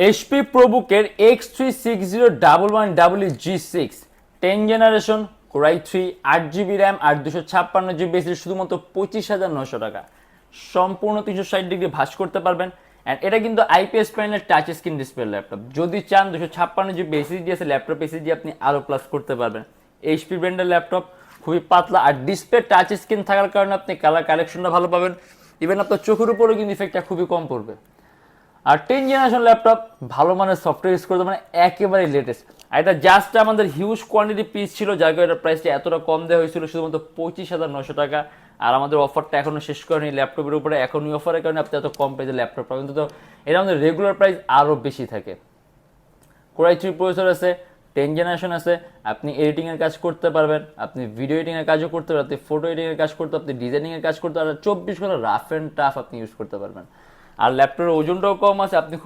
HP প্রোবুকের X36011EE G6 10 generation core i 3 8 GB RAM আর 256 GB SSD শুধুমাত্র 25,900 টাকা। সম্পূর্ণ 360 ডিগ্রি ভাঁজ করতে পারবেন। অ্যান্ড এটা কিন্তু আইপিএস প্যানেলের টাচ স্ক্রিন ডিসপ্লে ল্যাপটপ। যদি চান 256 জিবি এসএসডি আছে ল্যাপটপ এসএসডি আপনি আরও প্লাস করতে পারবেন। এইচপি ব্র্যান্ডের ল্যাপটপ, খুবই পাতলা আর ডিসপ্লে টাচ স্ক্রিন থাকার কারণে আপনি কালার কালেকশনটা ভালো পাবেন। ইভেন আপনার চোখের উপরেও কিন্তু ইফেক্টটা খুবই কম পড়বে। আর 10 জেনারেশন ল্যাপটপ, ভালো মানের সফটওয়্যার ইউজ করতে মানে একেবারে লেটেস্ট। আর এটা জাস্ট আমাদের হিউজ কোয়ান্টিটি পিস ছিল, যার কারণে এটার প্রাইসটা এতটা কম দেওয়া হয়েছিল, শুধুমাত্র 25,900 টাকা। আর আমাদের অফারটা এখনো শেষ করেনি ল্যাপটপের উপরে, এখনই অফারের কারণে আপনি এত কম প্রাইসে ল্যাপটপ পাবেন। কিন্তু এটা আমাদের রেগুলার প্রাইস আরও বেশি থাকে। কোরাই 3 প্রসেসর আছে, 10 জেনারেশন আছে, আপনি এডিটিংয়ের কাজ করতে পারবেন, আপনি ভিডিও এডিটিংয়ের কাজও করতে পারবেন, আপনি ফটো এডিটিংয়ের কাজ করতে, আপনি ডিজাইনিংয়ের কাজ করতে পারবেন, 24 ঘন্টা রাফ অ্যান্ড টাফ আপনি ইউজ করতে পারবেন। আর ল্যাপটপের ওজনটাও কম আছে, আপনি খুব